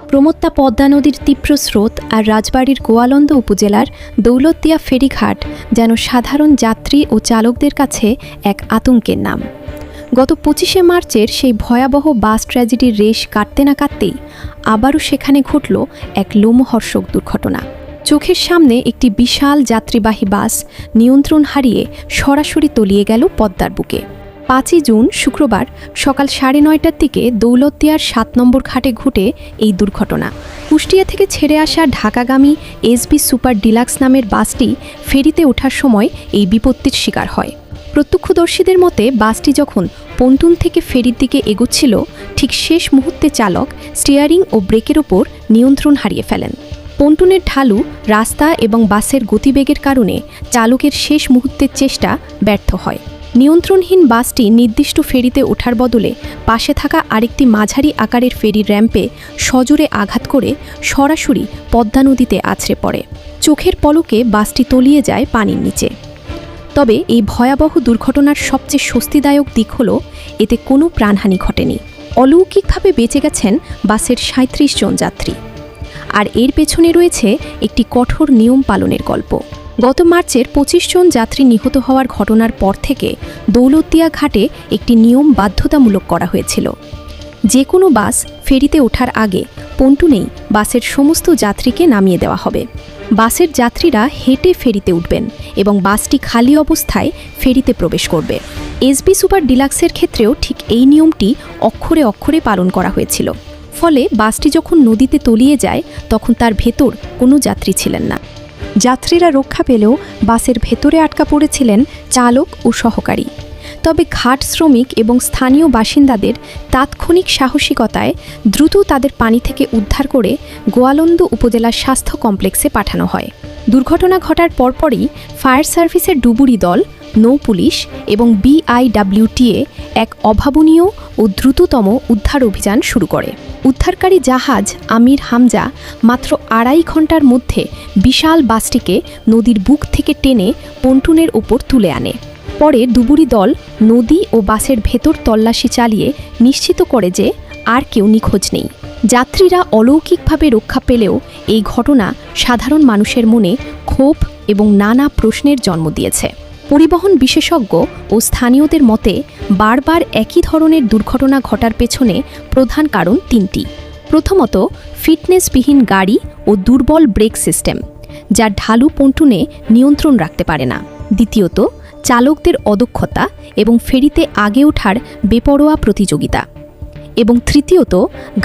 প্রমত্তা পদ্মা নদীর তীব্র স্রোত আর রাজবাড়ীর গোয়ালন্দ উপজেলার দৌলতদিয়া ফেরিঘাট যেন সাধারণ যাত্রী ও চালকদের কাছে এক আতঙ্কের নাম। গত 25শে মার্চের সেই ভয়াবহ বাস ট্র্যাজেডির রেশ কাটতে না কাটতেই আবারও সেখানে ঘটল এক লোমহর্ষক দুর্ঘটনা। চোখের সামনে একটি বিশাল যাত্রীবাহী বাস নিয়ন্ত্রণ হারিয়ে সরাসরি তলিয়ে গেল পদ্মার বুকে। 5ই জুন শুক্রবার সকাল 9:30টার দিকে দৌলতদিয়ার 7 নম্বর ঘাটে ঘটে এই দুর্ঘটনা। কুষ্টিয়া থেকে ছেড়ে আসা ঢাকাগামী এসবি সুপার ডিলাক্স নামের বাসটি ফেরিতে ওঠার সময় এই বিপত্তির শিকার হয়। প্রত্যক্ষদর্শীদের মতে বাসটি যখন পন্টুন থেকে ফেরির দিকে এগোচ্ছিল, ঠিক শেষ মুহূর্তে চালক স্টিয়ারিং ও ব্রেকের ওপর নিয়ন্ত্রণ হারিয়ে ফেলেন। পন্টুনের ঢালু রাস্তা এবং বাসের গতিবেগের কারণে চালকের শেষ মুহূর্তের চেষ্টা ব্যর্থ হয়। নিয়ন্ত্রণহীন বাসটি নির্দিষ্ট ফেরিতে ওঠার বদলে পাশে থাকা আরেকটি মাঝারি আকারের ফেরির র্যাম্পে সজোরে আঘাত করে সরাসরি পদ্মা নদীতে আছড়ে পড়ে। চোখের পলকে বাসটি তলিয়ে যায় পানির নিচে। তবে এই ভয়াবহ দুর্ঘটনার সবচেয়ে স্বস্তিদায়ক দিক হল এতে কোনো প্রাণহানি ঘটেনি। অলৌকিকভাবে বেঁচে গেছেন বাসের 37 জন যাত্রী। আর এর পেছনে রয়েছে একটি কঠোর নিয়ম পালনের গল্প। গত মার্চের 25 জন যাত্রী নিহত হওয়ার ঘটনার পর থেকে দৌলতদিয়া ঘাটে একটি নিয়ম বাধ্যতামূলক করা হয়েছিল। যে কোনো বাস ফেরিতে ওঠার আগে পন্টুনেই বাসের সমস্ত যাত্রীকে নামিয়ে দেওয়া হবে। বাসের যাত্রীরা হেঁটে ফেরিতে উঠবেন এবং বাসটি খালি অবস্থায় ফেরিতে প্রবেশ করবে। এসবি সুপার ডিলাক্সের ক্ষেত্রেও ঠিক এই নিয়মটি অক্ষরে অক্ষরে পালন করা হয়েছিল। ফলে বাসটি যখন নদীতে তলিয়ে যায় তখন তার ভেতর কোনো যাত্রী ছিলেন না। যাত্রীরা রক্ষা পেলেও বাসের ভেতরে আটকা পড়েছিলেন চালক ও সহকারী। তবে ঘাট শ্রমিক এবং স্থানীয় বাসিন্দাদের তাৎক্ষণিক সাহসিকতায় দ্রুত তাদের পানি থেকে উদ্ধার করে গোয়ালন্দ উপজেলার স্বাস্থ্য কমপ্লেক্সে পাঠানো হয়। দুর্ঘটনা ঘটার পরপরই ফায়ার সার্ভিসের ডুবুরি দল, নৌ পুলিশ এবং BIWTA এক অভাবনীয় ও দ্রুততম উদ্ধার অভিযান শুরু করে। উদ্ধারকারী জাহাজ আমির হামজা মাত্র 2.5 ঘন্টার মধ্যে বিশাল বাসটিকে নদীর বুক থেকে টেনে পন্টুনের ওপর তুলে আনে। পরে ডুবুরি দল নদী ও বাসের ভেতর তল্লাশি চালিয়ে নিশ্চিত করে যে আর কেউ নিখোঁজ নেই। যাত্রীরা অলৌকিকভাবে রক্ষা পেলেও এই ঘটনা সাধারণ মানুষের মনে ক্ষোভ এবং নানা প্রশ্নের জন্ম দিয়েছে। পরিবহন বিশেষজ্ঞ ও স্থানীয়দের মতে বারবার একই ধরনের দুর্ঘটনা ঘটার পেছনে প্রধান কারণ 3টি। প্রথমত, ফিটনেসবিহীন গাড়ি ও দুর্বল ব্রেক সিস্টেম, যা ঢালু পন্টুনে নিয়ন্ত্রণ রাখতে পারে না। দ্বিতীয়ত, চালকদের অদক্ষতা এবং ফেরিতে আগে ওঠার বেপরোয়া প্রতিযোগিতা। এবং তৃতীয়ত,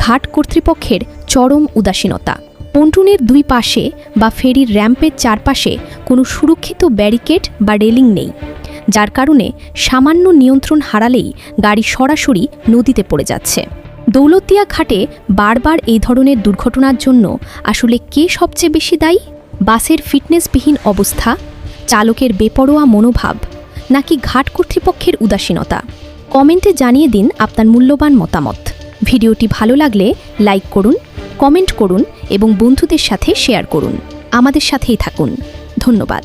ঘাট কর্তৃপক্ষের চরম উদাসীনতা। পন্টুনের 2 পাশে বা ফেরির র্যাম্পের চারপাশে কোনো সুরক্ষিত ব্যারিকেড বা রেলিং নেই, যার কারণে সামান্য নিয়ন্ত্রণ হারালেই গাড়ি সরাসরি নদীতে পড়ে যাচ্ছে। দৌলতদিয়া ঘাটে বারবার এই ধরনের দুর্ঘটনার জন্য আসলে কে সবচেয়ে বেশি দায়ী? বাসের ফিটনেসবিহীন অবস্থা, চালকের বেপরোয়া মনোভাব, নাকি ঘাট কর্তৃপক্ষের উদাসীনতা? কমেন্টে জানিয়ে দিন আপনার মূল্যবান মতামত। ভিডিওটি ভালো লাগলে লাইক করুন, কমেন্ট করুন এবং বন্ধুদের সাথে শেয়ার করুন। আমাদের সাথেই থাকুন। ধন্যবাদ।